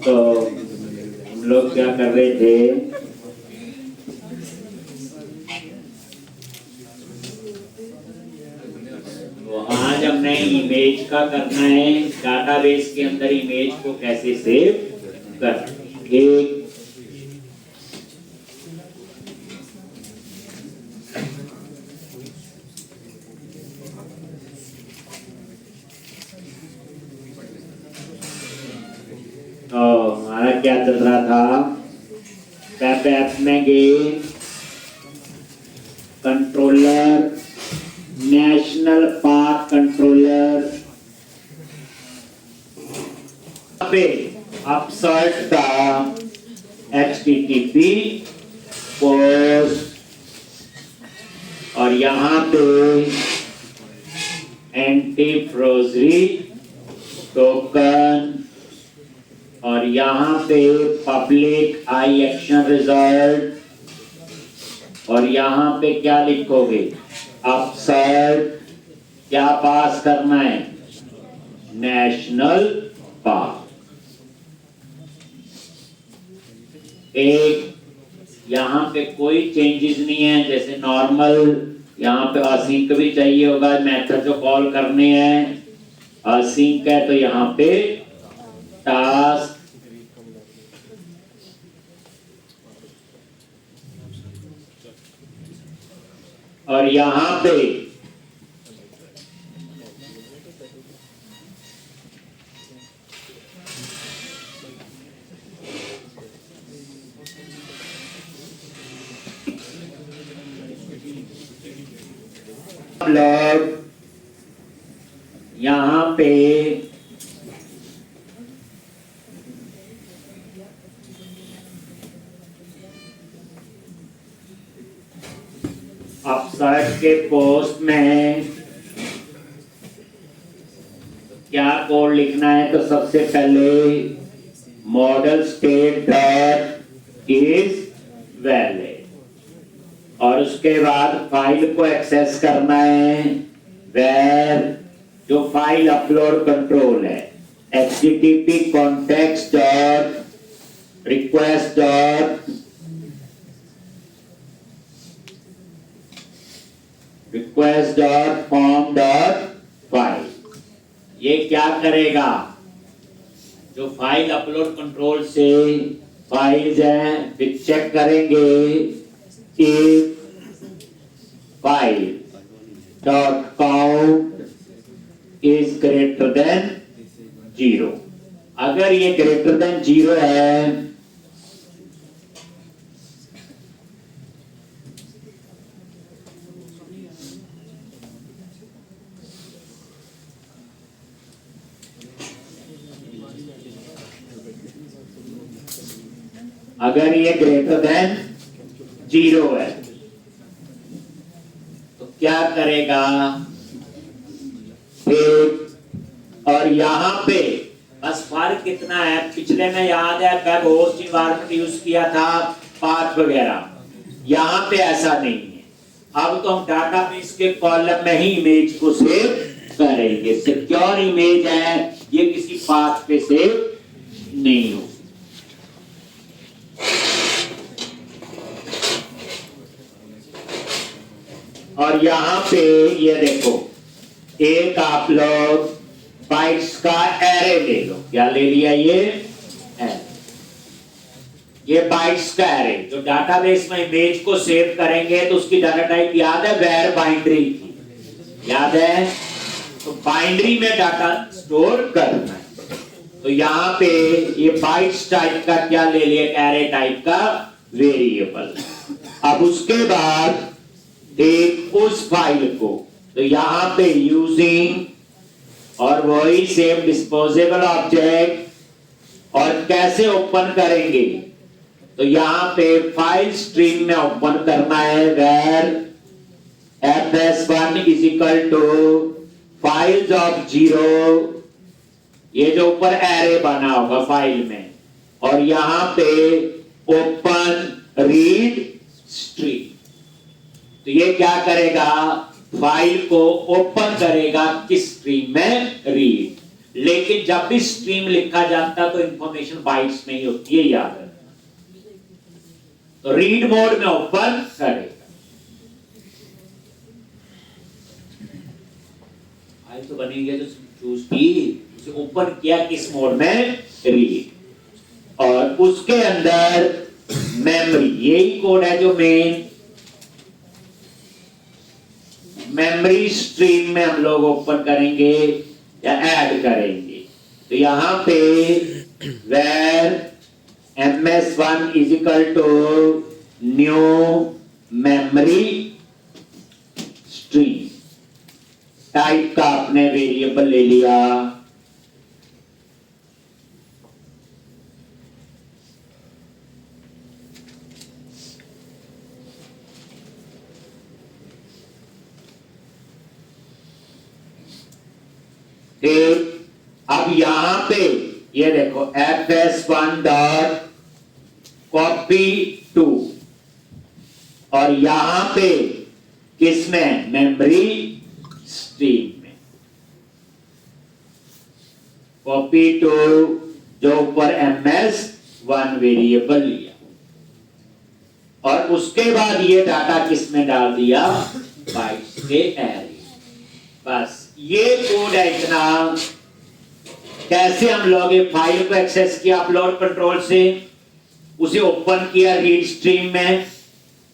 तो हम लोग क्या कर रहे थे, तो आज हमने इमेज का करना है, डाटाबेस के अंदर इमेज को कैसे सेव करना। एक हमारा क्या चल रहा था, वेब ऐप में गए, कंट्रोलर, नेशनल पार्क कंट्रोलर पे अपसर्ट द HTTP पोस्ट और यहाँ पे एंटी फ्रोजरी टोकन और यहाँ पे पब्लिक आई एक्शन रिजल्ट और यहाँ पे क्या लिखोगे, अपसर्ट क्या पास करना है, नेशनल पार्क। एक यहाँ पे कोई चेंजेस नहीं है, जैसे नॉर्मल यहाँ पे असिंक भी चाहिए होगा, मेथड जो कॉल करने हैं असिंक है, तो यहाँ पे टास्क और यहाँ पे लोग यहाँ पे अपसर्ट के पोस्ट में क्या कोड लिखना है, तो सबसे पहले model state dot is valid और उसके बाद फाइल को एक्सेस करना है, वेर जो फाइल अपलोड कंट्रोल है, http context dot request dot request dot form dot file। ये क्या करेगा, जो फाइल अपलोड कंट्रोल से फाइल्स हैं फिर चेक करेंगे कि file dot count is greater than 0। अगर ये ग्रेटर देन 0 है अगर ये ग्रेटर देन 0 है तो क्या करेगा फिर, और यहाँ पे बस फर्क कितना है, पिछले में याद है वेब होस्ट इन्वायरमेंट यूज किया था पाथ वगैरह, यहाँ पे ऐसा नहीं है। अब तो हम डाटाबेस के कॉलम में ही इमेज को सेव करेंगे, सिक्योर इमेज है, ये किसी पाथ पे सेव नहीं हो। और यहाँ पे ये देखो, एक आप लोग बाइट्स का एरे ले लो, क्या ले लिया ये बाइट्स का एरे, जो डाटाबेस में इमेज को सेव करेंगे तो उसकी डाटा टाइप याद है, वेर बाइनरी की, याद है, तो बाइनरी में डाटा स्टोर करना है। तो यहाँ पे ये बाइट्स टाइप का क्या ले लिया, एरे टाइप का वेरिएबल। अब उसके बाद एक उस फाइल को, तो यहाँ पे यूजिंग और वही सेम डिस्पोजेबल ऑब्जेक्ट। और कैसे ओपन करेंगे, तो यहां पे फाइल स्ट्रीम में ओपन करना है, var fs1 is equal to files of 0, ये जो ऊपर एरे बना होगा फाइल में, और यहां पे ओपन रीड स्ट्रीम। तो ये क्या करेगा, फाइल को ओपन करेगा किस स्ट्रीम में, रीड। लेकिन जब भी स्ट्रीम लिखा जाता तो इंफॉर्मेशन बाइट्स में ही होती है, याद रखना। तो रीड मोड में ओपन करेगा। फाइल तो बनी गई, जो चूज की उसे ओपन किया किस मोड में, रीड। और उसके अंदर मेमोरी, यही कोड है जो मेन मेमोरी स्ट्रीम में हम लोग ओपन करेंगे या ऐड करेंगे। तो यहां पे var ms1 is equal to new memory stream type का आपने वेरिएबल ले लिया। अब यहां पे ये देखो fs1 डॉट कॉपी टू, और यहां पे किसमें, मेमोरी स्ट्रीम में कॉपी टू, जो ऊपर ms1 वेरिएबल लिया, और उसके बाद ये डाटा किसमें डाल दिया, बाइट्स के एरे। बस ये कोड है इतना। कैसे हम लोग ये फाइल को एक्सेस किया अपलोड कंट्रोल से, उसे ओपन किया रीड स्ट्रीम में,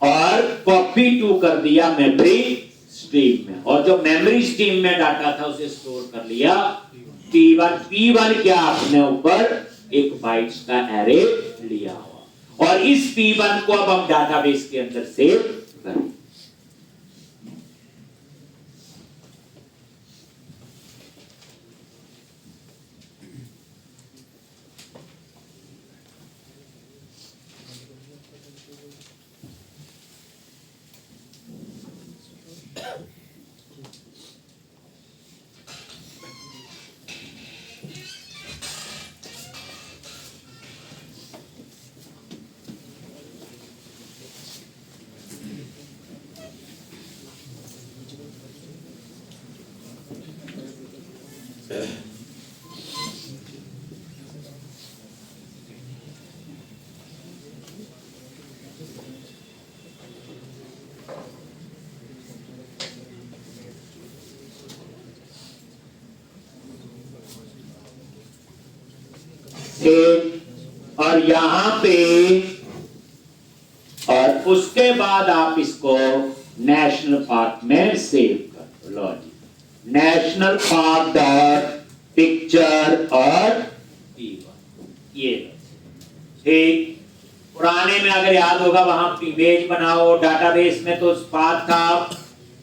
और कॉपी टू कर दिया मेमोरी स्ट्रीम में, और जो मेमोरी स्ट्रीम में डाटा था उसे स्टोर कर लिया P1 क्या आपने ऊपर एक बाइट्स का एरे लिया हुआ, और इस P1 को अब हम डाटाबेस के अंदर सेव करें। और यहां पे, और उसके बाद आप इसको नेशनल पार्क में सेव कर लो जी, नेशनल पार्क डॉट पिक्चर और ये ठीक। पुराने में अगर याद होगा वहां इमेज बनाओ डाटाबेस में, तो पाथ था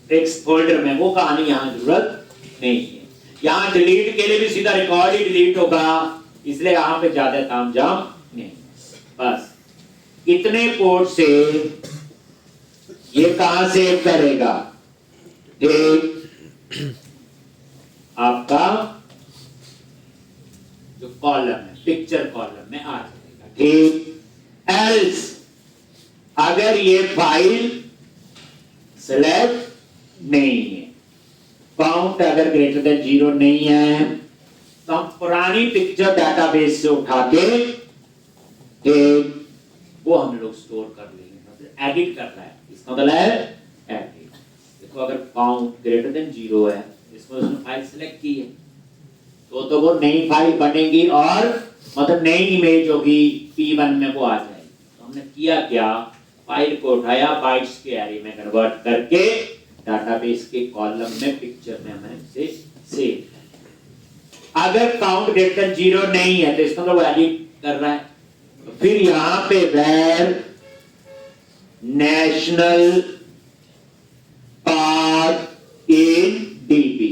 टेक्स्ट फोल्डर में, वो कहानी यहां जरूरत नहीं है। यहां डिलीट के लिए भी सीधा रिकॉर्ड ही डिलीट होगा, इसलिए यहां पे ज्यादा तामझाम नहीं। बस इतने पोर्ट से ये कहां सेव करेगा, आपका जो कॉलम है पिक्चर कॉलम में आ जाएगा, ठीक। एल्स अगर ये फाइल सेलेक्ट नहीं है, काउंट अगर ग्रेटर देन 0 नहीं है, तो हम पुरानी पिक्चर डाटाबेस से उठा के वो हम लोग स्टोर कर लेंगे। मतलब एडिट करना है, इसका मतलब है एडिट। देखो अगर काउंट ग्रेटर देन 0 है, इसको उसने फाइल सेलेक्ट की है, तो वो नई फाइल बनेगी और मतलब नई इमेज होगी P1 में, वो आ जाएगी। तो हमने किया क्या, फाइल को उठाया, बाइट्स के एरे में कन्वर्ट करके डाटाबेस के कॉलम में पिक्चर में हमने इसे सेव। अगर काउंट ग्रेटर देन 0 नहीं है, तो इसका मतलब एडिट कर रहा है, तो फिर यहां पे var national path in DB,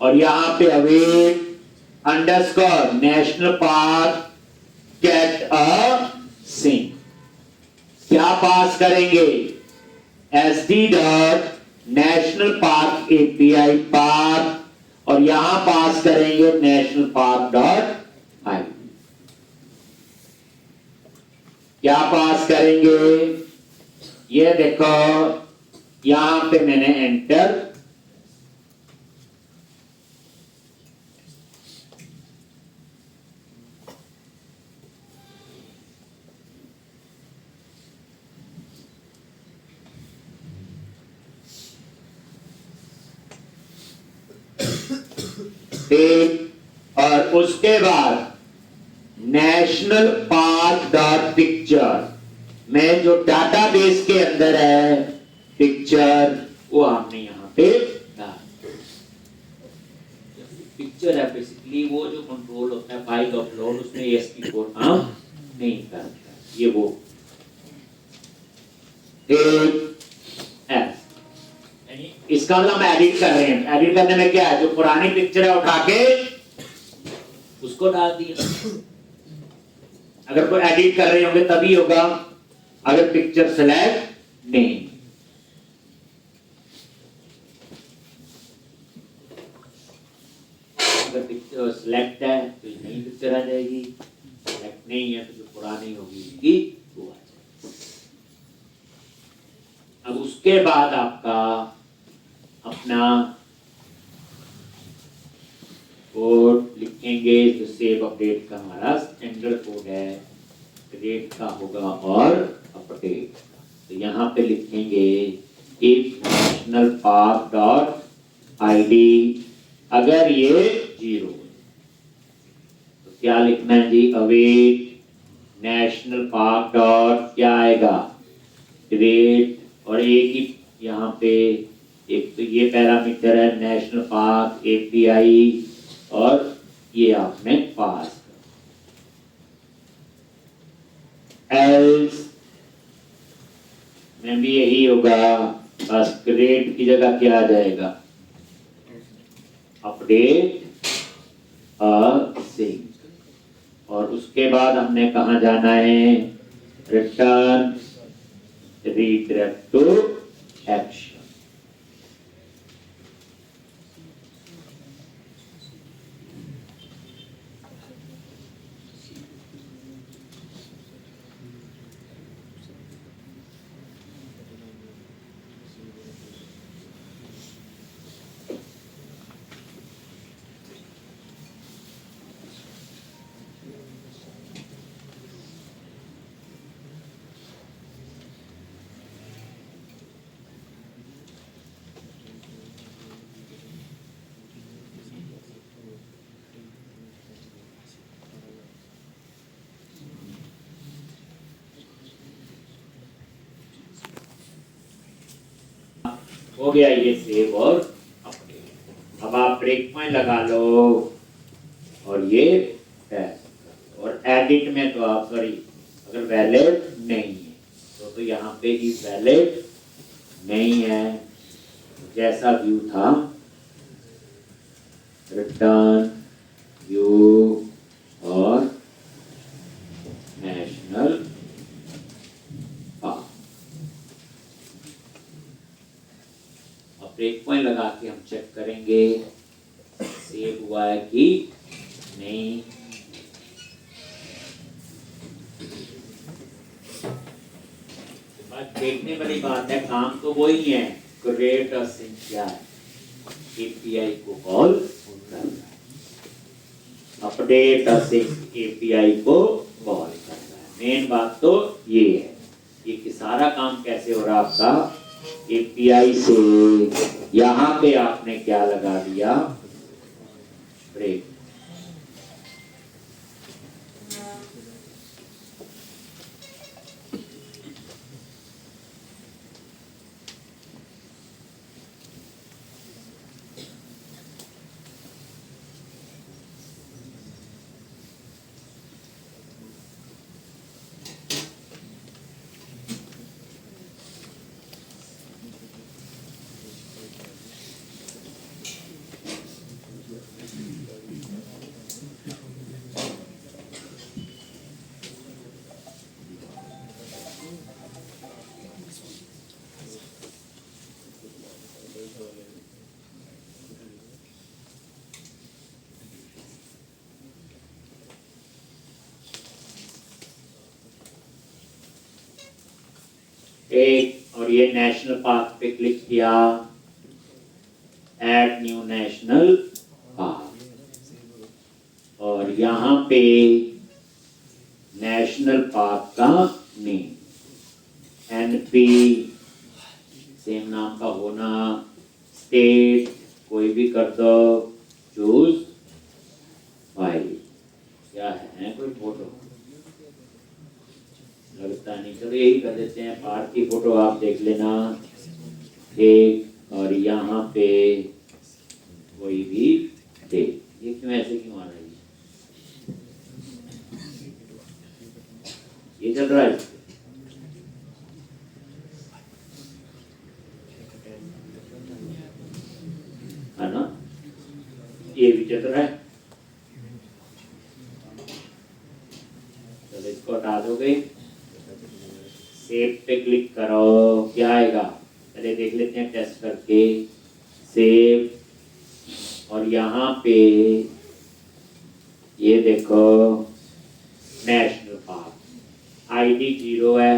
और यहाँ पे await underscore national park get async. क्या पास करेंगे? SD dot national park API park और यहां पास करेंगे नेशनल पार्क डॉट आई। क्या पास करेंगे? ये देखो यहां पे मैंने एंटर और उसके बाद नेशनल पार्क डॉट पिक्चर में जो डाटाबेस के अंदर है पिक्चर वो हमने यहाँ पे डाल। पिक्चर है बेसिकली वो जो कंट्रोल होता है फाइल अपलोड, उसमें ASP कोड काम नहीं करता। ये वो इसका मतलब हम एडिट कर रहे हैं। एडिट करने में क्या है, जो पुरानी पिक्चर है उठा के उसको डाल दिया। अगर कोई एडिट कर रहे होंगे तभी होगा, अगर पिक्चर सेलेक्ट नहीं। अगर पिक्चर सिलेक्ट है तो नई पिक्चर आ जाएगी, सिलेक्ट नहीं है तो जो पुरानी होगी उसकी वो आ जाएगी। अब उसके बाद आपका अपना कोड लिखेंगे जो सेव अपडेट का हमारा स्टैंडर्ड कोड है, क्रिएट का होगा और अपडेट। तो यहाँ पे लिखेंगे if national park dot ID अगर ये 0 तो क्या लिखना है जी? अवेट नेशनल पार्क डॉट क्या आएगा? क्रिएट और एक ही यहाँ पे एक तो ये पैरामीटर है नेशनल पार्क API और ये आपने पास एल्स में भी यही होगा, बस क्रिएट की जगह क्या आ जाएगा? Update sync. और उसके बाद हमने कहा जाना है? Return redirect to action. हो गया ये सेव और अपडेट। अब आप ब्रेक पॉइंट लगा लो और ये टेस्ट। और एडिट में तो आप सॉरी अगर वैलिड नहीं है तो यहाँ पे इस वैलिड नहीं है, जैसा व्यू था रिटर्न व्यू और नेशनल पार्क। अब ब्रेक पॉइंट लगा के हम चेक करेंगे सेव हुआ है कि नहीं। बस देखने वाली बात है, काम तो वही है, क्रिएट अ सिंक क्या है, API को कॉल करना है, अपडेट अ सिंक API को कॉल करना है। मेन बात तो ये है, ये कि सारा काम कैसे हो रहा आपका API से। यहाँ पे आपने क्या लगा दिया? ब्रेक। एक, और ये नेशनल पार्क पे क्लिक किया, ऐड न्यू नेशनल पार्क, और यहाँ पे नेशनल पार्क का नेम एनपी सेम नाम का होना, स्टेट कोई भी कर दो, चूज फाइल। क्या है कोई फोटो लगता नहीं, चलो यही कर देते हैं, पार्क की फोटो आप देख लेना एक, और यहाँ पे कोई भी डेट। ये क्यों ऐसे क्यों आ रहा है, ये चल रहा है ना, ये भी चल रहा है। चलो इसको हटा दोगे, सेव पे क्लिक करो, क्या आएगा चलिए देख लेते हैं टेस्ट करके, सेव, और यहाँ पे ये देखो नेशनल पार्क, आईडी 0 है,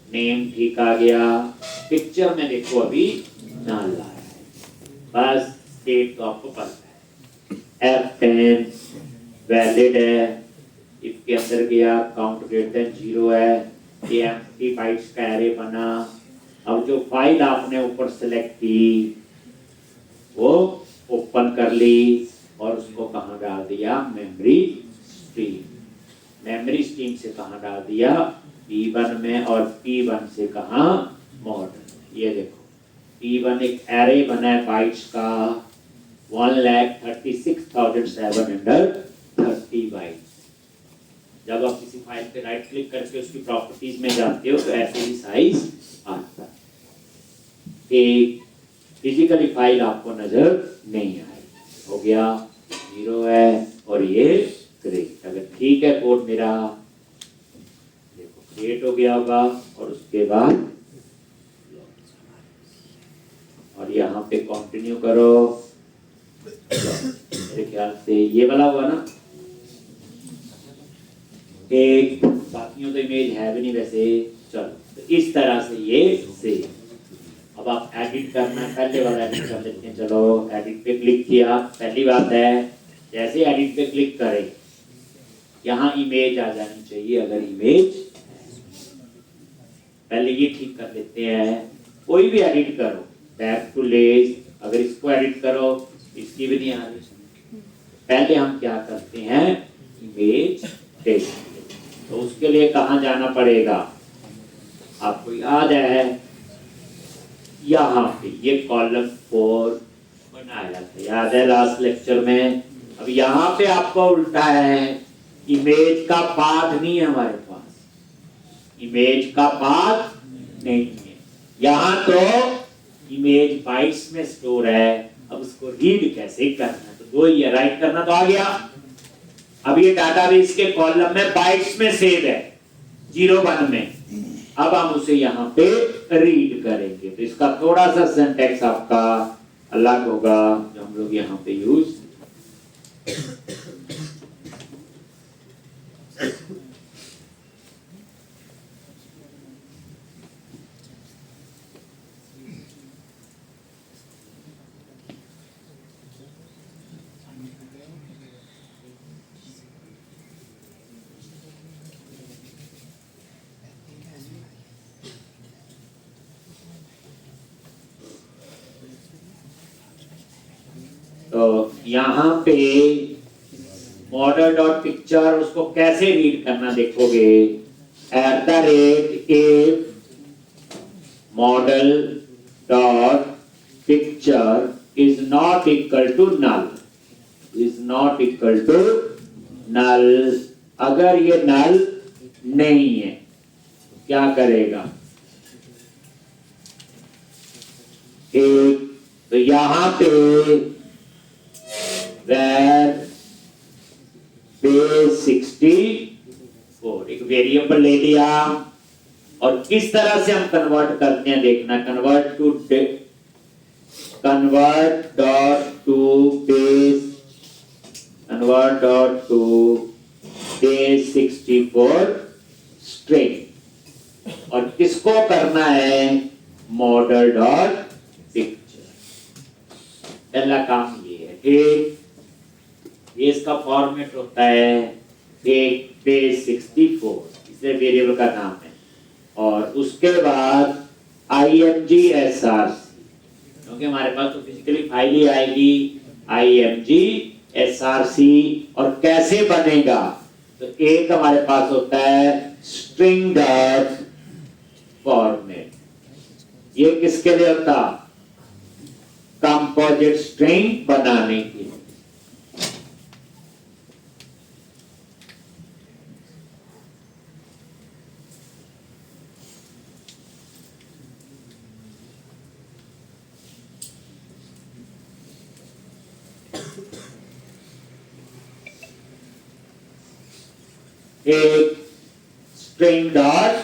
नेम ठीक आ गया, पिक्चर में देखो अभी डाल रहा है, बस स्टेट तो आपको पता है, F10 वैलिड है, इसके अंदर गया, काउंट ग्रेटर देन 0 है, ये एम्प्टी बाइट्स का एरे बना। अब जो फाइल आपने ऊपर सेलेक्ट की वो ओपन कर ली, और उसको कहाँ डाल दिया, मेमोरी स्ट्रीम, मेमोरी स्ट्रीम से कहाँ डाल दिया, P1 में, और P1 से कहाँ, मॉडल। ये देखो P1 एक एरे बना है बाइट्स का, 1,36,730 बाइट्स। जब आप किसी फाइल पे राइट क्लिक करके उसकी प्रॉपर्टीज में जाते हो तो ऐसे ही साइज आता है, एक फिजिकली फाइल आपको नजर नहीं आएगी। हो गया 0 है, और ये क्रिएट, अगर ठीक है कोड मेरा, देखो क्रिएट हो गया होगा, और उसके बाद और यहाँ पे कंटिन्यू करो, मेरे ख्याल से ये वाला हुआ ना, एक, बाकियों तो इमेज है भी नहीं वैसे। चलो तो इस तरह से ये से, अब आप एडिट करना है, पहले वाला एडिट कर लेते हैं। चलो एडिट पे क्लिक किया, पहली बात है जैसे एडिट पे क्लिक करें यहाँ इमेज आ जानी चाहिए, अगर इमेज, पहले ये ठीक कर लेते हैं। कोई भी एडिट करो, बैक टू लेस, अगर इसको एडिट करो इसकी भी नहीं आ रही, पहले हम क्या करते हैं, इमेज टेक्स्ट, तो उसके लिए कहाँ जाना पड़ेगा, आपको याद है यहाँ पे ये कॉलम 4 बनाया था, याद है लास्ट लेक्चर में। अब यहाँ पे आपको उल्टा है, इमेज का पाथ नहीं है हमारे पास, इमेज का पाथ नहीं है, यहाँ तो इमेज बाइट्स में स्टोर है। अब उसको रीड कैसे करना, तो दो ही राइट करना तो आ गया। अब ये डाटाबेस के कॉलम में बाइट्स में सेव है 0-1 में, अब हम उसे यहाँ पे रीड करेंगे, तो इसका थोड़ा सा सिंटैक्स आपका अलग होगा जो हम लोग यहाँ पे यूज। तो यहाँ पे model.picture उसको कैसे रीड करना देखोगे, @if model.picture is not equal to null, is not equal to null। अगर ये null नहीं है क्या करेगा, तो यहाँ पे where base 64 एक वेरिएबल ले लिया, और किस तरह से हम कन्वर्ट करते हैं देखना, convert dot to base 64 string, और किसको करना है, मॉडल डॉट पिक्चर। पहला काम ये है, ठीक, ये इसका फॉर्मेट होता है एक बेस 64, इसे वेरिएबल का नाम है, और उसके बाद imgsrc, क्योंकि हमारे पास तो फिजिकली फाइल ही आएगी imgsrc। और कैसे बनेगा, तो एक हमारे पास होता है स्ट्रिंग डॉट फॉर्मेट, ये किसके लिए होता, कंपोजिट स्ट्रिंग बनाने के लिए। एक स्ट्रिंग डॉट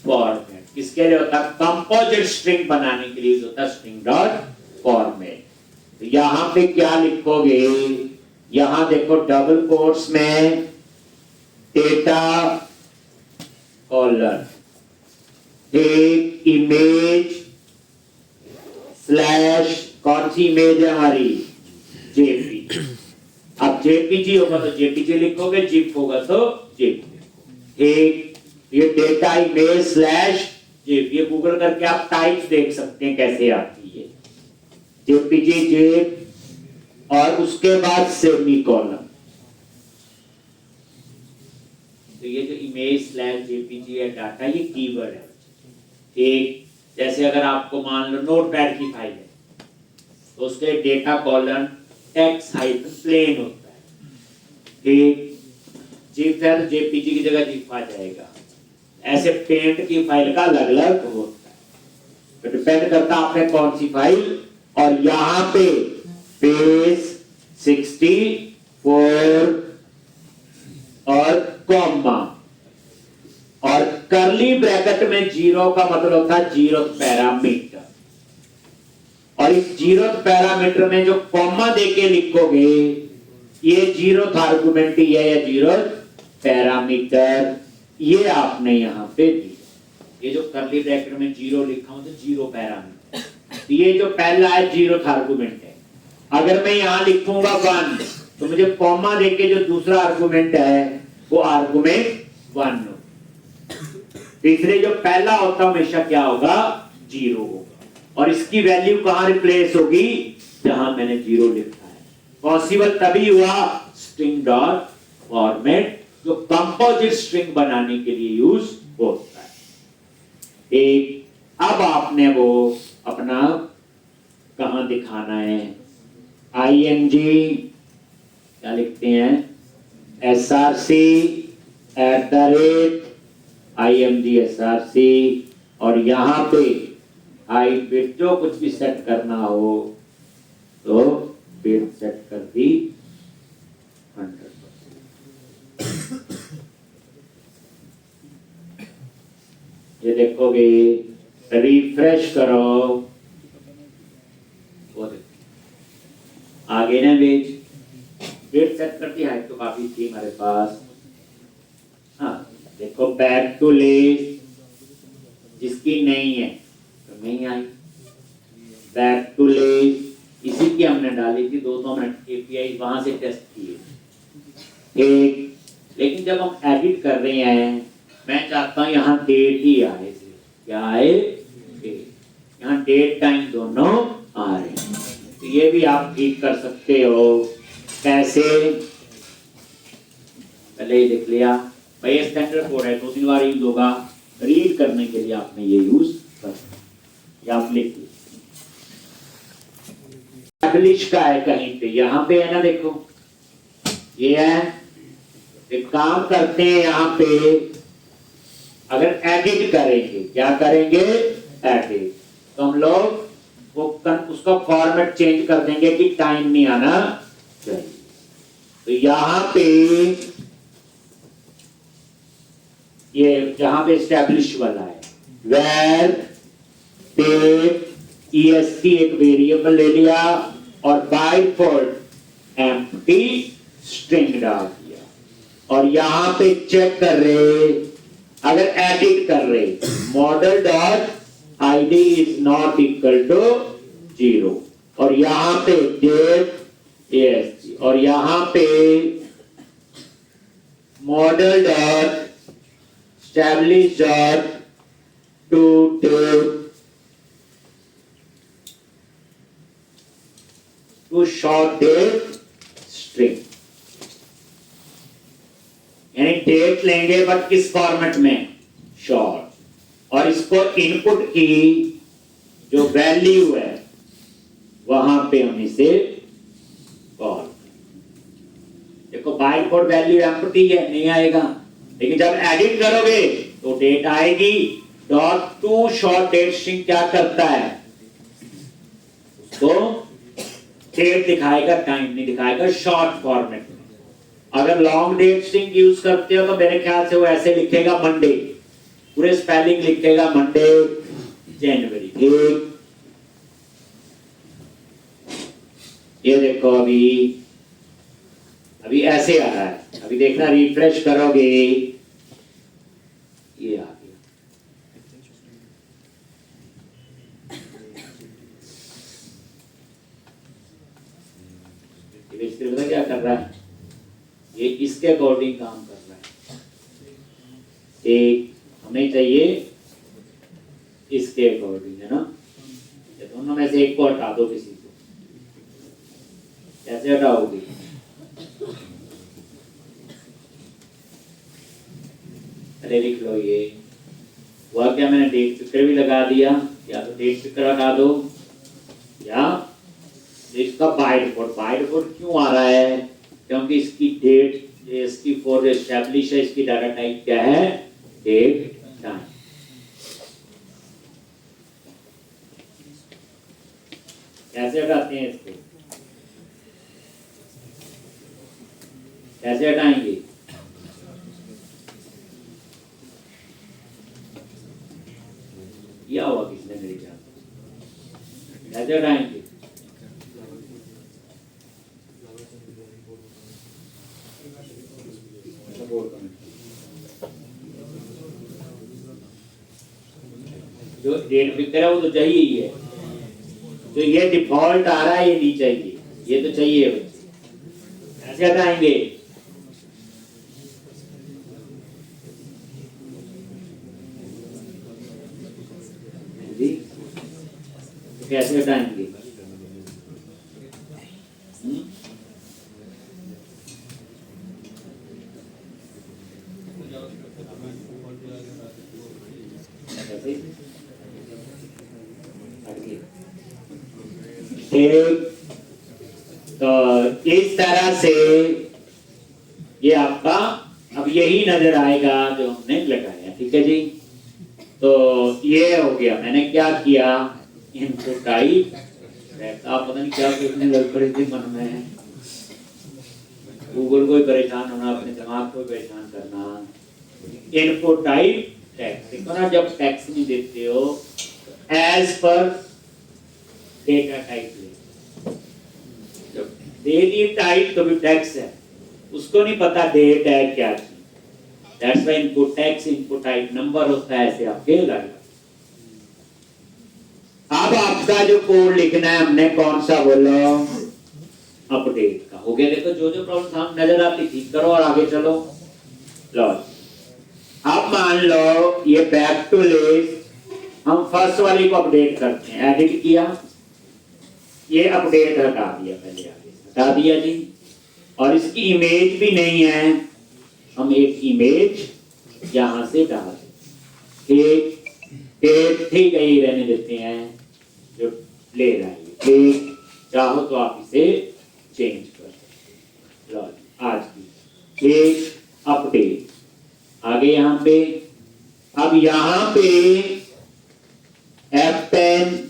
फॉर्मेट किसके लिए होता है, कंपोजिट स्ट्रिंग बनाने के लिए होता है स्ट्रिंग डॉट फॉर्मेट। तो यहां पे क्या लिखोगे, यहां देखो डबल कोट्स में डेटा कॉलम, एक इमेज स्लैश, कौन सी इमेज है हमारी, जेपीजी। अब जेपीजी होगा तो जेपीजी लिखोगे, जिप होगा तो जिप। एक ये डेटा इमेज स्लैश जिप, ये गूगल करके आप टाइप देख सकते हैं कैसे आती है, जेपीजी जिप, और उसके बाद सेमीकोलन। तो ये जो इमेज स्लैश जेपीजी है डाटा, ये कीवर्ड है। एक जैसे अगर आपको मान लो नोटपैड की फाइल है, तो उसके data colon text hyphen plain होता है, एक जिप है तो जेपीजी की जगह जिप आ जाएगा। ऐसे पेंट की फाइल का अलग अलग होता है, तो डिपेंड करता है आपने कौन सी फाइल। और यहां पे बेस 64 और कॉमा और करली ब्रैकेट में जीरो का मतलब होता है जीरो पैरामीटर, और इस जीरो पैरामीटर में जो कॉमा देके लिखोगे ये जीरो आर्गुमेंट ही है या जीरो पैरामीटर, ये आपने यहां पे दिया। ये जो करली ब्रैकेट में जीरो लिखा हूं तो जीरो पैरामीटर, तो ये जो पहला है जीरो आर्गुमेंट है। अगर मैं यहां लिखूंगा 1 तो मुझे कॉमा देके जो दूसरा आर्गुमेंट है वो आर्गुमेंट 1 हो। तीसरे जो पहला होता हमेशा क्या होगा, जीरो होगा, और इसकी वैल्यू कहां रिप्लेस होगी, जहां मैंने जीरो लिखा है। पॉसिबल तभी हुआ स्ट्रिंग डॉट फॉर्मेट, जो कंपोजिट स्ट्रिंग बनाने के लिए यूज होता है। एक अब आपने वो अपना कहां दिखाना है, आईएनजी क्या लिखते हैं, SRC @IMGSRC, और यहां पे हाइट बिट जो कुछ भी सेट करना हो तो बिट सेट कर दी 100%। ये देखोगे, रिफ्रेश करो, वो देखो आगे ना पेज बिट सेट करती, हाइट तो काफी थी हमारे पास। हाँ देखो, बैक टू लिस्ट जिसकी नहीं है तो नहीं आई, बैक टू लिस्ट इसी की हमने डाली थी, 2 मिनट एपीआई वहां से टेस्ट किए। एक लेकिन जब हम एडिट कर रहे हैं, मैं चाहता हूं यहां डेट ही आए, क्या आए, यहां डेट टाइम दोनों आ रहे हैं। तो ये भी आप ठीक कर सकते हो। कैसे, पहले ही देख लिया भाई, ये स्टैंडर्ड कोड है, 2-3 बार यूज होगा, रीड करने के लिए आपने ये यूज कर सकते, या आप लिख लीजिए। एस्टैब्लिश का है कहीं पे, यहाँ पे है ना, देखो ये है। एक काम करते हैं, यहाँ पे अगर एडिट करेंगे, क्या करेंगे, एडिट, तो हम लोग वो उसका फॉर्मेट चेंज कर देंगे कि टाइम नहीं आना चाहिए। तो यहां पे ये जहां पे एस्टैब्लिश वाला है, वेर डेट EST एक वेरिएबल ले लिया और बाय डिफॉल्ट एम्प्टी स्ट्रिंग डाल दिया, और यहां पे चेक कर रहे अगर एडिट कर रहे model dot ID is not equal to 0 और यहां पे डेट एएससी और यहां पे model dot establish dot to short date string, यानी डेट लेंगे बट किस फॉर्मेट में, शॉर्ट, और इसको इनपुट की जो वैल्यू है वहां पे हम इसे कॉल, देखो बाय कोड वैल्यू एम्प्टी है, नहीं आएगा, लेकिन जब एडिट करोगे तो डेट आएगी। Dot to short date string क्या करता है, उसको डेट दिखाएगा, टाइम नहीं दिखाएगा शॉर्ट फॉर्मेट में। अगर लॉन्ग डेट स्ट्रिंग यूज करते हो तो मेरे ख्याल से वो ऐसे लिखेगा मंडे, पूरे स्पेलिंग लिखेगा मंडे जनवरी, ठीक। ये देखो अभी ऐसे आ रहा है, अभी देखना रिफ्रेश करोगे ये आ गया। ये क्या कर रहा है, ये इसके अकॉर्डिंग काम कर रहा है, एक हमें चाहिए इसके अकॉर्डिंग, है ना। ये दोनों में से एक को हटा दो, किसी को कैसे हटाओगे, अरे लिख लो, ये हुआ क्या, मैंने डेट पिकर भी लगा दिया, या तो डेट पिकर हटा दो या इसका बाइट कोड क्यों आ रहा है, क्योंकि इसकी डेट इसकी फॉर एस्टैब्लिश है, इसकी डाटा टाइप क्या है, डेट टाइम। कैसे हटाते हैं इसको, कैसे हटाएंगे, किया हुआ किसने मेरे ख्याल, कैसे हटाएंगे, जो डेट पिकर है वो तो चाहिए ही है, तो ये डिफॉल्ट आ रहा है, ये नहीं चाहिए, ये तो चाहिए बच्चे, कैसे हटाएंगे, कैसे हटाएंगे, तो इस तरह से ये आपका अब यही नजर आएगा जो हमने लगाया, ठीक है जी। तो ये हो गया, मैंने क्या किया, इनपुट टाइप, आप पता नहीं क्या सोचने लग पड़े थे मन में, गूगल को ही परेशान होना, अपने दिमाग को परेशान करना। इनपुट टाइप टेक्स्ट, देखो ना, जब टेक्स्ट नहीं देते हो एज पर डेटा टाइप ले, जब दे दी टाइप तो भी टेक्स्ट है, उसको नहीं पता डेट है क्या चीज, that's why input text input type number होता है, ऐसे आपके लगेगा। अब आपका जो कोड लिखना है हमने कौन सा बोलो, अपडेट का, हो गया। देखो जो जो प्रॉब्लम हम नजर आती ठीक करो और आगे चलो। लो अब मान लो ये बैक टू लिस्ट, हम फर्स्ट वाली को अपडेट करते हैं, एडिट किया, ये अपडेट हटा दिया, पहले आगे हटा दिया जी, और इसकी इमेज भी नहीं है, हम एक इमेज यहां से डाल ठीक ठीक है, ये रहने देते हैं जो ले रहा है, ठीक, चाहो तो आप इसे चेंज कर सकते हो। आज की एक अपडेट आगे यहां पे, अब यहां पे F10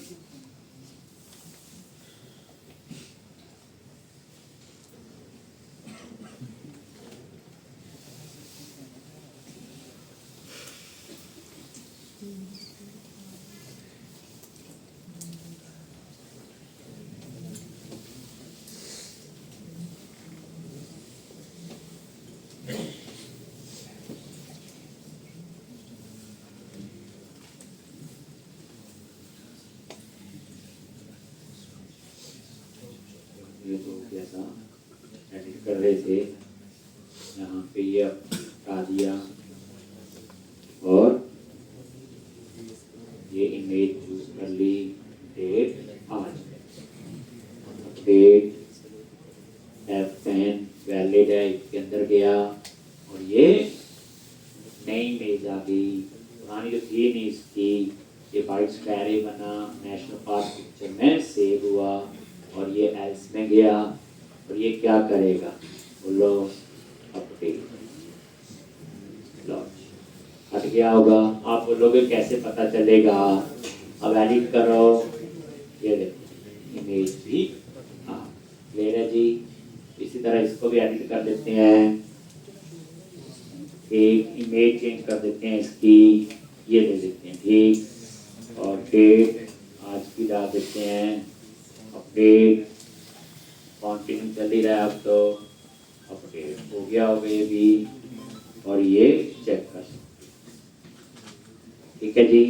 पहले तो कैसा एडिट कर रहे थे, यहाँ पे ये हटा दिया और ये इमेज चूज कर ली, डेट आज, डेट F10 वैलिड है, इसके अंदर गया और ये नई इमेज आ गई, पुरानी जो थी नहीं इसकी, ये बाइट्स कैरे बना, नेशनल पार्क पिक्चर में सेव हुआ और ये एल्स में गया और ये क्या करेगा, बोलो अपडेट, लॉन्च, हट गया होगा। आप बोलोगे कैसे पता चलेगा, अब एडिट करो, ये देखो इमेज भी क्लियर है जी। इसी तरह इसको भी एडिट कर देते हैं, एक इमेज चेंज कर देते हैं इसकी, ये दे देते हैं ठीक, और डेट आज की डाल देते हैं, अपडेट कॉन्टिन्यू चल ही रहा है अब तो, अपडेट हो गया होगा ये भी, और ये चेक कर सकते, ठीक है जी।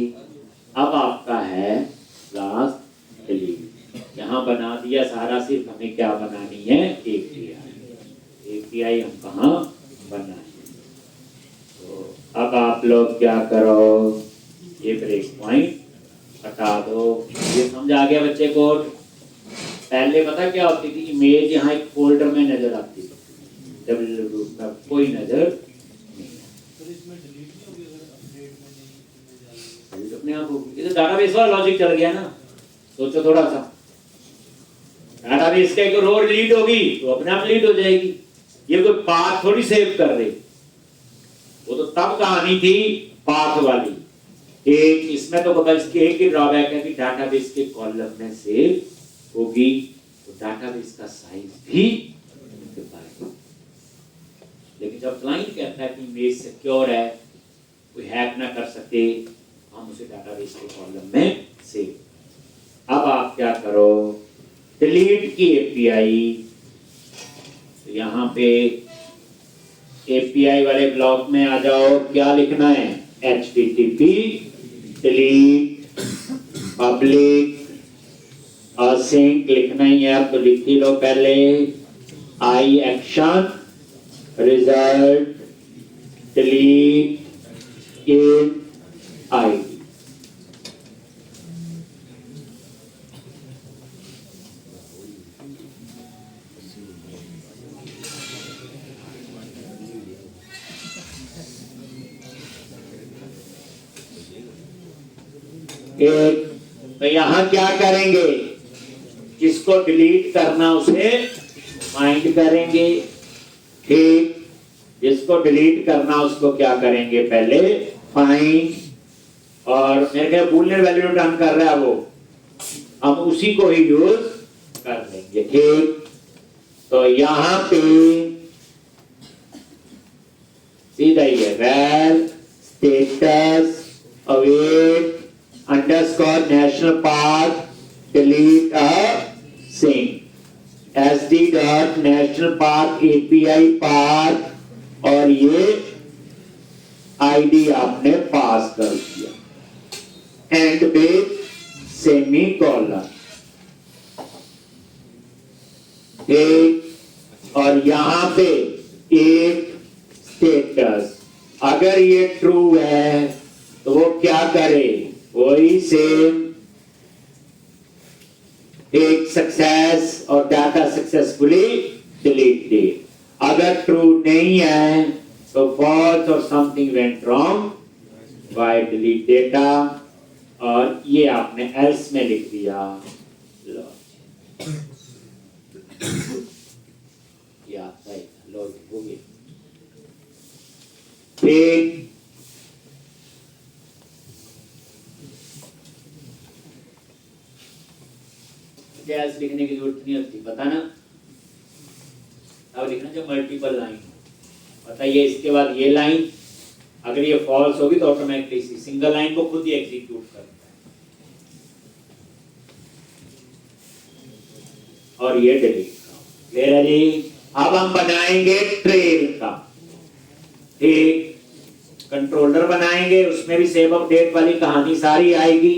अब आपका है लास्ट डिलीट, यहाँ बना दिया सारा, सिर्फ हमें क्या बनानी है, एपीआई हम कहाँ बनाए। तो अब आप लोग क्या करो, ये ब्रेक पॉइंट हटा दो, ये समझ आ गया बच्चे को। पहले पता क्या होती थी, इमेज यहाँ एक फोल्डर में नजर आती थी, डब्ल्यू ग्रुप में कोई नजर नहीं, अपने आप होगी। ये तो डाटाबेस वाला लॉजिक चल गया ना, सोचो थोड़ा सा, डाटाबेस का एक रो डिलीट होगी तो अपने आप डिलीट हो जाएगी, ये कोई पाथ थोड़ी सेव कर रही, वो तो तब कहानी थी पाथ वाली। एक इसमें तो पता, इसकी एक ही ड्रॉबैक है कि डाटाबेस के कॉलम में सेव होगी तो डाटाबेस का साइज भी बढ़ेगा, लेकिन जब क्लाइंट कहता है कि इमेज सिक्योर है, कोई हैक ना कर सके, हम उसे डाटाबेस के कॉलम में सेव। अब आप क्या करो, डिलीट की एपीआई, तो यहाँ पे एपीआई वाले ब्लॉक में आ जाओ, क्या लिखना है, http डिलीट पब्लिक असिंक लिखना ही है, अब तो लिख ही लो पहले, I action result delete int ID, तो यहां क्या करेंगे, जिसको डिलीट करना उसे फाइंड करेंगे, ठीक, जिसको डिलीट करना उसको क्या करेंगे, पहले फाइंड, और मेरे ख्याल बूलियन वैल्यू रिटर्न कर रहा है वो, हम उसी को ही यूज कर लेंगे, ठीक। तो यहां पे सीधा ही है, var status await underscore national park delete sync SD dot national park API park, और ये आईडी आपने पास कर दिया, एंड पे सेमी कॉलम, एक, और यहां पे एक स्टेटस, अगर ये ट्रू है तो वो क्या करे, वही सेम एक सक्सेस और डाटा सक्सेसफुली डिलीटेड, अगर ट्रू नहीं है तो फॉल्स और something went wrong by delete data, और ये आपने एल्स में लिख दिया, या लॉज हो गया, ठीक। एल्स लिखने की जरूरत नहीं होती, पता ना, अब लिखना जो मल्टीपल लाइन, बताइए इसके बाद ये लाइन अगर ये फॉल्स होगी तो ऑटोमेटिकली इसी सिंगल लाइन को खुद ही एग्जीक्यूट करता है, और ये डिलीट का, क्लियर है जी। अब हम बनाएंगे ट्रेल का, ठीक, कंट्रोलर बनाएंगे, उसमें भी सेव अपडेट वाली कहानी सारी आएगी,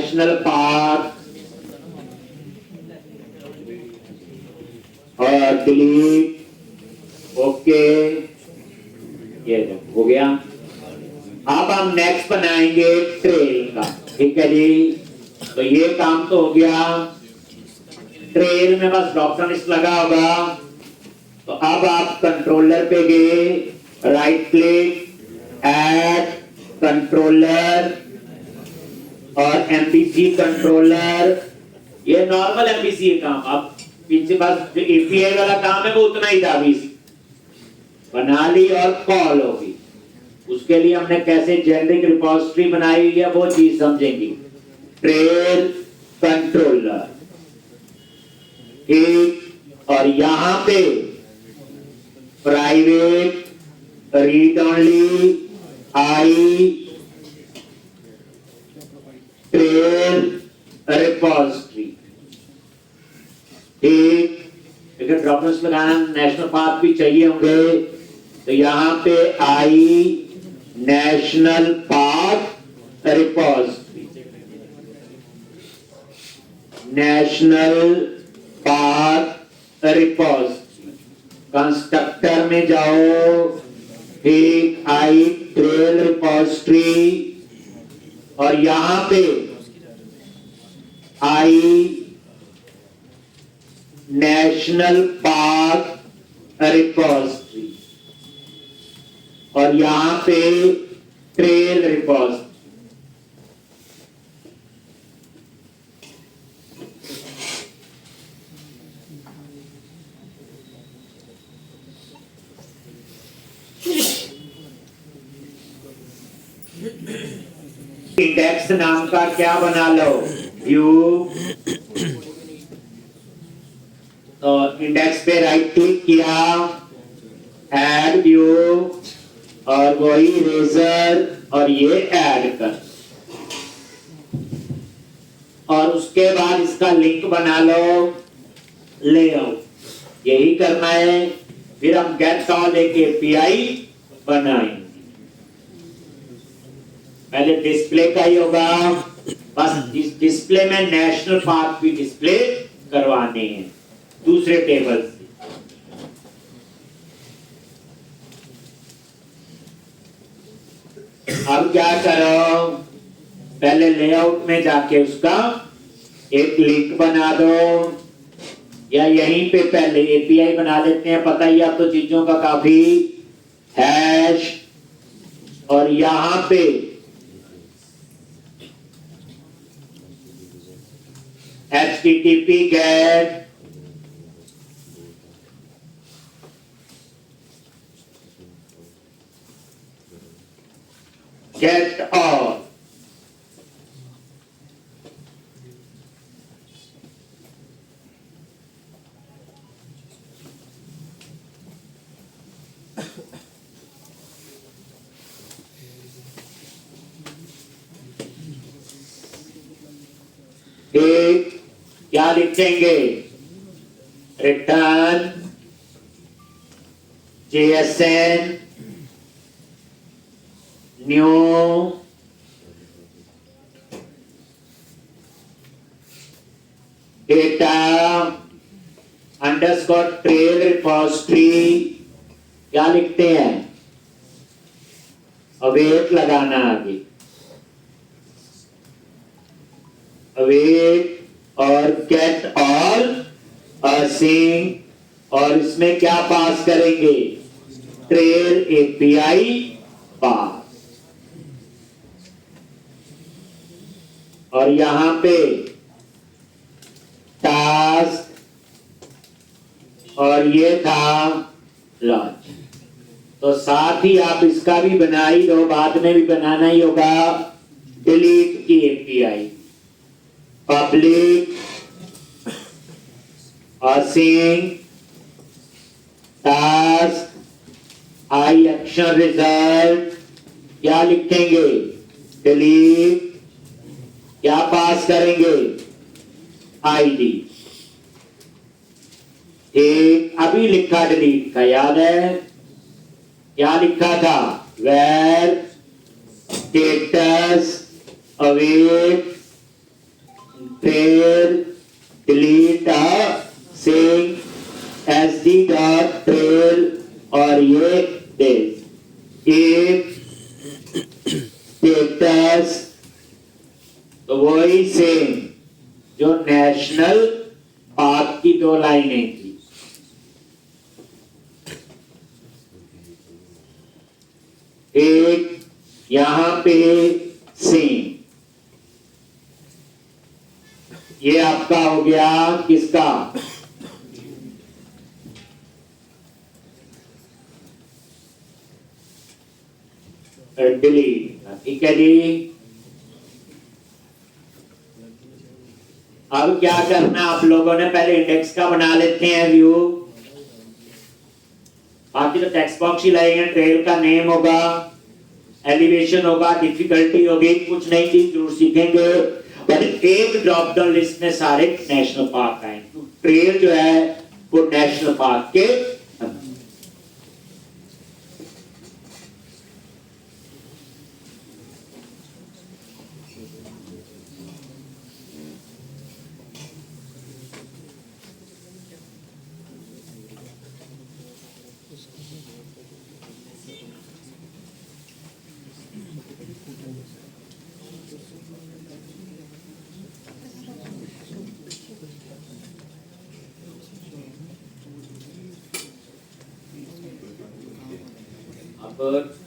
नेशनल पार्क और डिलीट। ओके, ये हो गया। अब हम नेक्स्ट बनाएंगे ट्रेल का। ठीक है जी, तो ये काम तो हो गया। ट्रेल में बस डॉक्यूमेंट्स लगा होगा। तो अब आप कंट्रोलर पे गए, राइट क्लिक, ऐड कंट्रोलर और एमपीसी कंट्रोलर। ये नॉर्मल एमपीसी काम। अब पीछे बस जो एपीआई वाला काम है वो उतना ही था, अभी बना ली और कॉल होगी। उसके लिए हमने कैसे जेनेरिक रिपोजिटरी बनाई है वो चीज समझेंगे। ट्रेल कंट्रोलर, ठीक, और यहां पे private read only I trail repository. ठीक, अगर ड्रॉपडाउन लगाना नेशनल पाथ भी चाहिए होंगे तो यहां पे I national path repository, national path repository. Constructor में जाओ, ठीक, आई ट्रेल रिपोजिटरी और यहां पे आई नेशनल पार्क रिपोजिटरी और यहां पे ट्रेल रिपोजिटरी। इंडेक्स नाम का क्या बना लो, व्यू। तो इंडेक्स पे राइट क्लिक किया, ऐड व्यू और वही इरेजर और ये ऐड कर, और उसके बाद इसका लिंक बना लो, लेआउट। यही करना है। फिर हम गेट ऑल एक एपीआई बनाएंगे। पहले डिस्प्ले का ही होगा, बस डिस्प्ले में नेशनल पार्क भी डिस्प्ले करवाने हैं दूसरे टेबल से। अब क्या करो, पहले लेआउट में जाके उसका एक लिंक बना दो, या यहीं पे पहले एपीआई बना लेते हैं। पता ही आप तो चीजों का काफी, हैश और यहां पे HTTP get all। एक क्या लिखेंगे, return JSN new data underscore trail repository. क्या लिखते हैं, अवेट लगाना आगे, अवेट और गेट ऑल असिंग, और इसमें क्या पास करेंगे, ट्रेल एपीआई पास। और यहां पे टास्क और ये था लॉन्च। तो साथ ही आप इसका भी बना ही दो, बाद में भी बनाना ही होगा, डिलीट की API, public using task I action result. क्या लिखेंगे, डिलीट, क्या पास करेंगे, आईडी। एक अभी लिखा डिलीट का, याद है क्या लिखा था, var status await trail delete saying sd dot trail और ये एक स्टेटस तो वही सेम जो नेशनल पार्क की 2 लाइनें थी। एक यहां पे सेम, ये आपका हो गया किसका, डिलीट। ठीक है जी। अब क्या करना आप लोगों ने, पहले इंडेक्स का बना लेते हैं व्यू, बाकी तो टेक्स्ट बॉक्स ही लगेंगे। ट्रेल का नेम होगा, एलिवेशन होगा, डिफिकल्टी होगी, कुछ नई चीज जरूर सीखेंगे। पर एक ड्रॉप डाउन लिस्ट में सारे नेशनल पार्क आए, तो ट्रेल जो है वो नेशनल पार्क के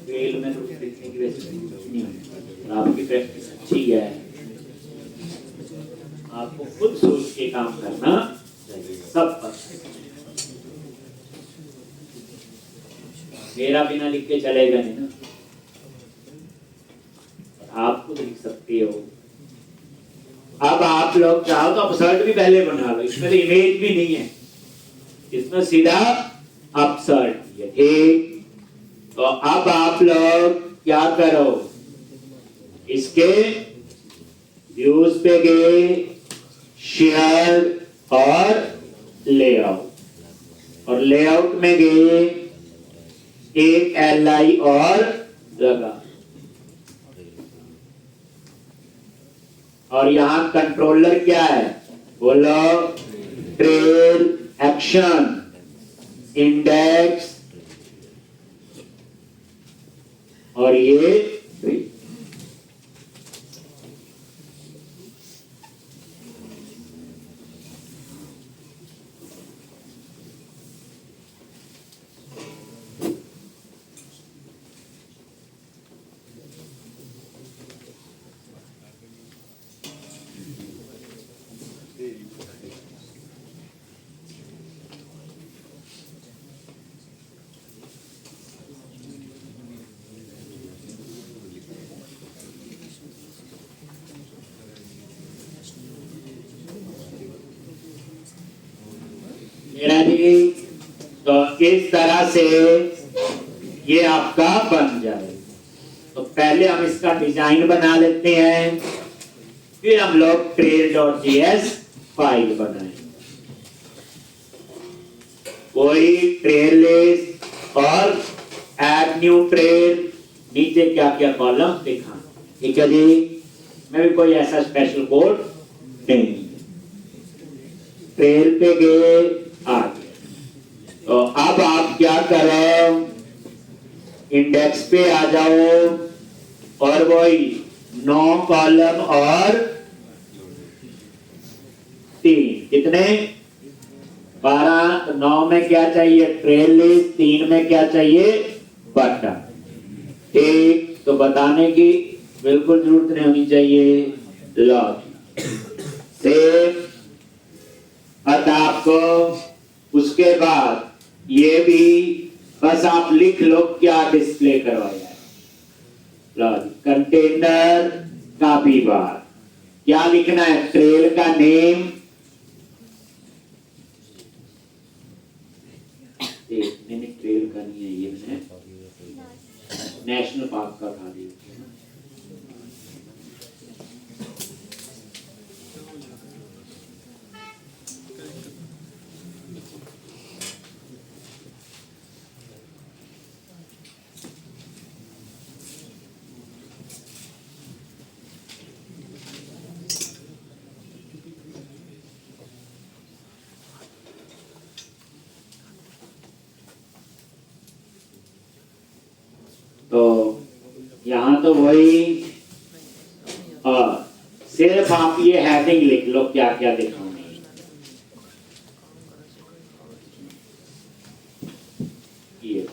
ट्रेल में तो लिखने की वैसे नहीं है, आपकी प्रैक्टिस अच्छी है, आपको खुद सोच के काम करना चाहिए सब पर। मेरा बिना लिख के चलेगा नहीं ना, आप खुद लिख सकते हो। अब आप लोग चाहो तो अपसर्ट भी पहले बना लो, इसमें तो इमेज भी नहीं है, इसमें सीधा अपसर्ट है। ठीक, तो अब आप लोग क्या करो, इसके व्यूज पे गए, शेयर और लेआउट, और लेआउट में गए एक LI और लगा, और यहां कंट्रोलर क्या है बोलो, ट्रेल, एक्शन, इंडेक्स और ये मेरा जी। तो इस तरह से ये आपका बन जाए। तो पहले हम इसका डिजाइन बना लेते हैं, फिर हम लोग trail.js फाइल बनाएंगे। कोई ट्रेल लिस्ट और ऐड न्यू ट्रेल, नीचे क्या क्या कॉलम दिखा। ठीक है जी, मैं भी कोई ऐसा स्पेशल कोड नहीं, ट्रेल पे गए आ गए। तो अब आप क्या करो, इंडेक्स पे आ जाओ और वही 9 कॉलम और 3, कितने 12। तो 9 में क्या चाहिए, ट्रेल लिस्ट, 3 में क्या चाहिए, बटन। ठीक, तो बताने की बिल्कुल जरूरत नहीं होनी चाहिए, लॉजिक सेम आता आपको। उसके बाद ये भी बस आप लिख लो क्या डिस्प्ले करवाया है, लॉजिक कंटेनर कॉपी बार, क्या लिखना है, ट्रेल का नेम, नहीं ट्रेल का नहीं है ये, मैंने नेशनल पार्क का उठा दिया। तो वही, और सिर्फ आप ये हेडिंग लिख लो क्या क्या लिखोगे। ये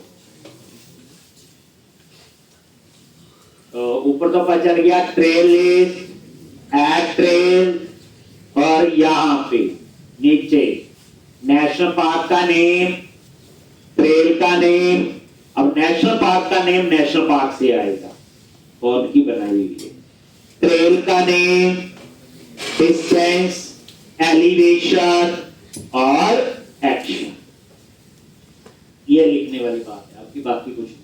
तो ऊपर तो पता चल गया ट्रेल इज, एट ट्रेल, और यहां पे नीचे नेशनल पार्क का नेम, ट्रेल का नेम। अब नेशनल पार्क का नेम नेशनल पार्क से आएगा, कौन की बनाई हुई है। ट्रेल का नेम, डिस्टेंस, एलिवेशन और एक्शन, ये लिखने वाली बात है आपकी, बाकी कुछ नहीं।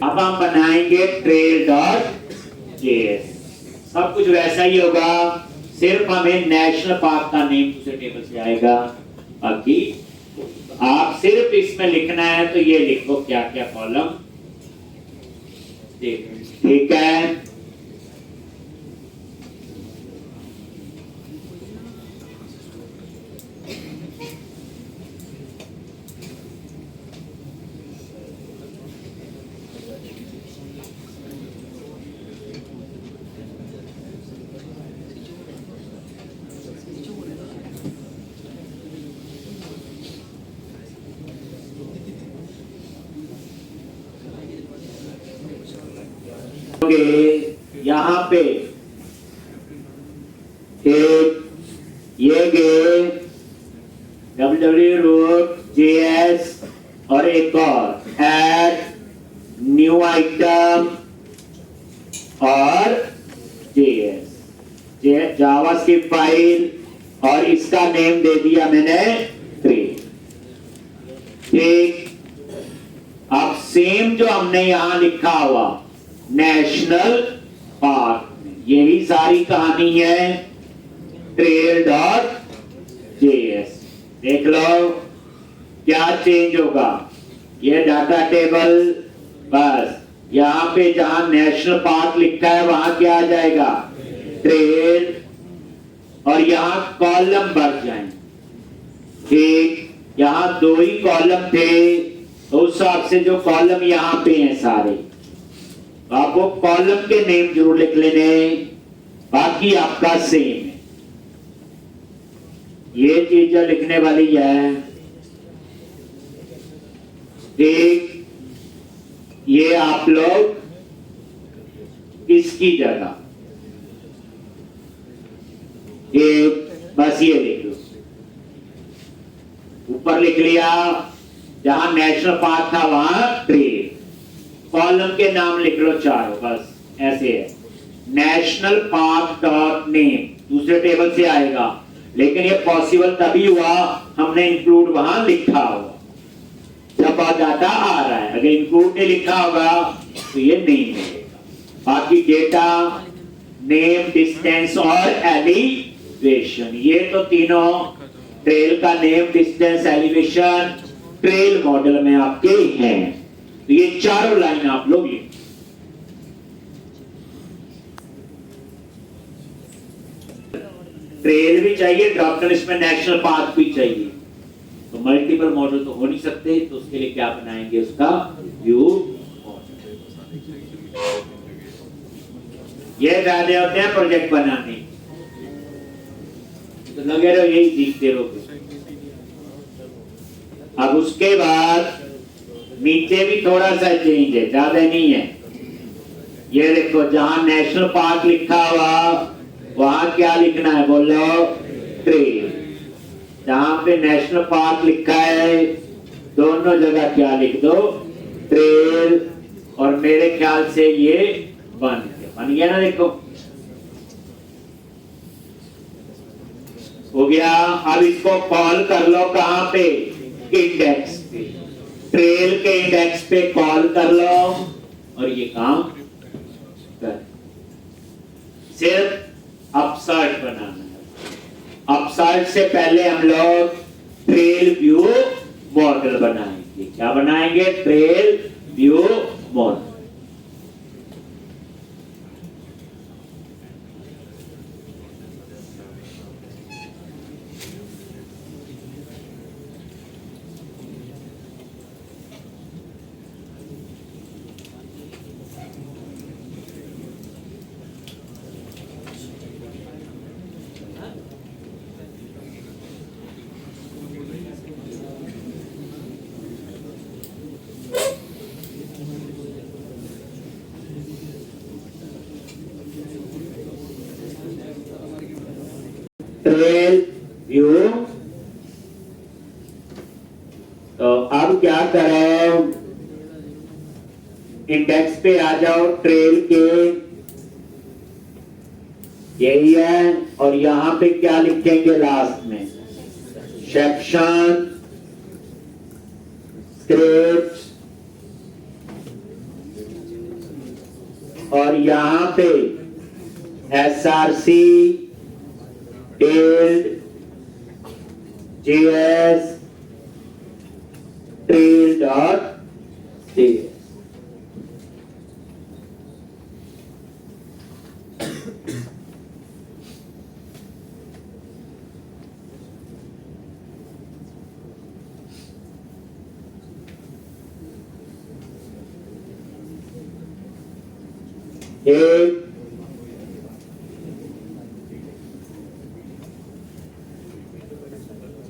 अब हम बनाएंगे ट्रेल डॉट जेएस। सब कुछ वैसा ही होगा, सिर्फ हमें नेशनल पार्क का नेम दूसरे टेबल से आएगा। बाकी आप सिर्फ इसमें लिखना है तो ये लिखो क्या क्या कॉलम, ठीक है। यहां पे एक ये गे www.js और एक और ऐड न्यू आइटम और js जावास्क्रिप्ट फाइल, और इसका नेम दे दिया मैंने ट्रेल। ठीक, अब सेम जो हमने यहां लिखा हुआ नेशनल पार्क, यही सारी कहानी है ट्रेल डॉट जेएस। देख लो क्या चेंज होगा, ये डाटा टेबल, बस यहां पे जहां नेशनल पार्क लिखा है वहां क्या आ जाएगा ट्रेल, और यहां कॉलम बढ़ जाएंगे। ठीक, यहां 2 ही कॉलम थे तो उस हिसाब से जो कॉलम यहां पे हैं सारे, आप वो कॉलम के नेम जरूर लिख लेने, बाकी आपका सेम है। ये चीज जो लिखने वाली है, ठीक, ये आप लोग इसकी जगह एक बस ये लिख लो, ऊपर लिख लिया जहां नेशनल पार्क था वहां ट्रेल, कॉलम के नाम लिख लो चारों, बस ऐसे है। नेशनल पार्क डॉट नेम दूसरे टेबल से आएगा, लेकिन ये पॉसिबल तभी हुआ हमने इंक्लूड वहां लिखा होगा जब डाटा आ रहा है। अगर इंक्लूड नहीं लिखा होगा तो ये नहीं मिलेगा। बाकी डेटा, नेम, डिस्टेंस और एलिवेशन, ये तो तीनों ट्रेल का name, distance, elevation trail model में आपके हैं। तो ये चारों लाइन आप लोग लिख, ट्रेल भी चाहिए, ड्रॉप लिस्ट में नेशनल पार्क भी चाहिए, तो मल्टीपल मॉडल तो हो नहीं सकते, तो उसके लिए क्या बनाएंगे, उसका व्यू मॉडल। ये फायदे होते हैं प्रोजेक्ट बनाने, तो लगे रहो यही सीखते रहोगे। अब उसके बाद नीचे भी थोड़ा सा चेंज है, ज्यादा नहीं है। ये देखो जहां नेशनल पार्क लिखा हुआ वहां क्या लिखना है, बोलो ट्रेल। जहां पे नेशनल पार्क लिखा है दोनों जगह क्या लिख दो, ट्रेल। और मेरे ख्याल से ये बन गया ना, देखो हो गया। अब इसको कॉल कर लो कहां पे, इंडेक्स पे, ट्रेल के इंडेक्स पे कॉल कर लो और ये काम कर। सिर्फ अपसर्ट बनाना है। अपसर्ट से पहले हम लोग ट्रेल व्यू मॉडल बनाएंगे। क्या बनाएंगे, trail view model. Trail view. तो अब क्या करो, इंडेक्स पे आ जाओ ट्रेल के, यही है। और यहां पे क्या लिखेंगे लास्ट में, सेक्शन स्क्रिप्ट, और यहां पे SRC tailed JS trail dot JS। एक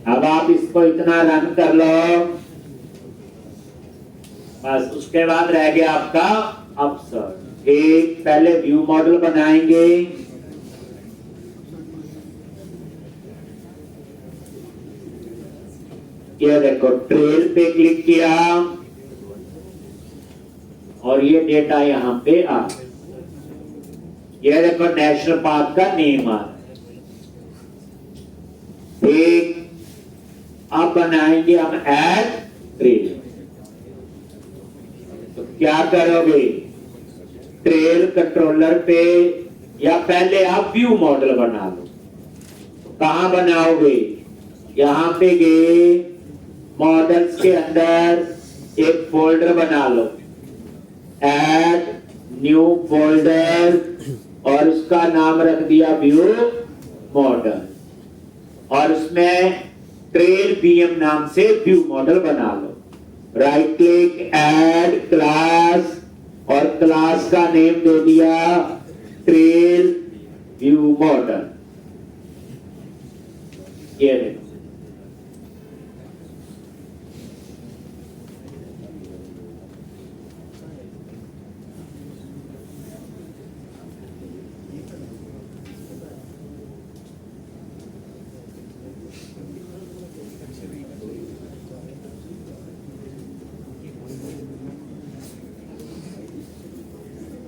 अब आप इसको इतना रन कर लो, बस। उसके बाद रह गया आपका अपसर्ट। एक पहले व्यू मॉडल बनाएंगे, ये देखो ट्रेल पे क्लिक किया और ये डेटा यहां पे आ, ये देखो नेशनल पार्क का नेम आ रहा है। एक अब बनाएंगे हम ऐड ट्रेल। तो क्या करोगे, ट्रेल कंट्रोलर पे, या पहले आप व्यू मॉडल बना लो। तो कहां बनाओगे, यहां पे गए मॉडल्स के अंदर एक फोल्डर बना लो, ऐड न्यू फोल्डर, और उसका नाम रख दिया व्यू मॉडल, और उसमें ट्रेल बीएम नाम से व्यू मॉडल बना लो। राइट क्लिक, ऐड क्लास, और क्लास का नेम दे दिया ट्रेल व्यू मॉडल। ये देखो,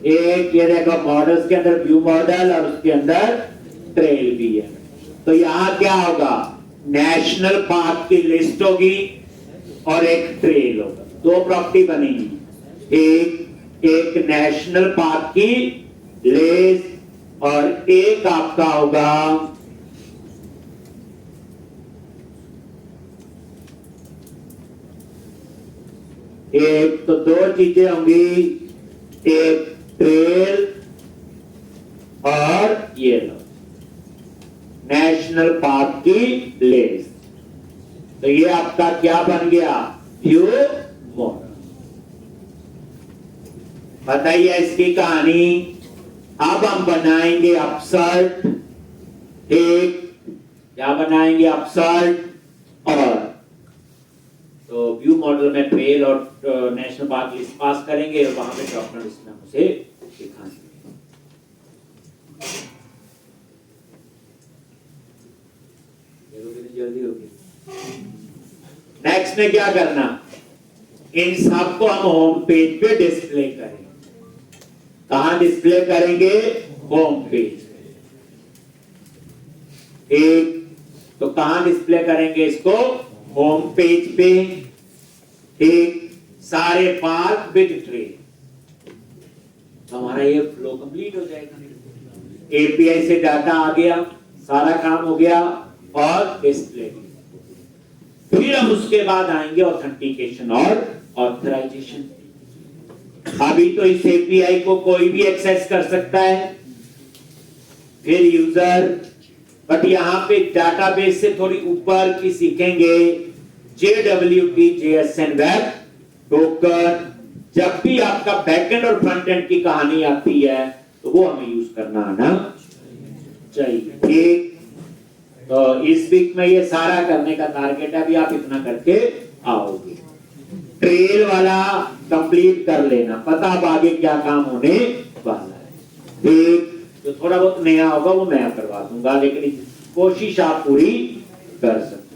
एक ये देखो मॉडल्स के अंदर व्यू मॉडल और उसके अंदर ट्रेल भी है। तो यहां क्या होगा, नेशनल पार्क की लिस्ट होगी और एक ट्रेल होगा, दो प्रॉपर्टी बनेगी। एक नेशनल पार्क की लिस्ट और एक आपका होगा एक, तो दो चीजें होंगी, एक ट्रेल और ये लो नेशनल पार्क की लिस्ट। तो ये आपका क्या बन गया, व्यू मॉडल। बताइए इसकी कहानी। अब हम बनाएंगे अपसर्ट। एक क्या बनाएंगे, अपसर्ट, और तो व्यू मॉडल में ट्रेल और नेशनल पार्क लिस्ट पास करेंगे और वहां पे ड्रॉप लिस्ट में उसे दिखाएंगे। जल्दी होगी। नेक्स्ट में क्या करना, इन सबको हम होम पेज पे डिस्प्ले करेंगे। कहां डिस्प्ले करेंगे, होम पेज। एक तो कहां डिस्प्ले करेंगे इसको? होम पेज पे। एक सारे पार्क विद ट्रे, हमारा ये फ्लो कंप्लीट हो जाएगा। एपीआई से डाटा आ गया, सारा काम हो गया और डिस्प्ले। फिर हम उसके बाद आएंगे ऑथेंटिकेशन और ऑथराइजेशन। अभी तो इस एपीआई को कोई भी एक्सेस कर सकता है, फिर यूजर, बट यहां पे डाटाबेस से थोड़ी ऊपर की सीखेंगे, JWT JSN वेब टोकन। जब भी आपका बैकएंड और फ्रंट एंड की कहानी आती है तो वो हमें यूज करना आना चाहिए। ठीक, तो इस वीक में ये सारा करने का टारगेट है, अभी आप इतना करके आओगे। ट्रेल वाला कंप्लीट कर लेना, पता अब आगे क्या काम होने वाला है। ठीक, जो थोड़ा बहुत नया होगा वो नया करवा दूंगा, लेकिन कोशिश आप पूरी कर सकते।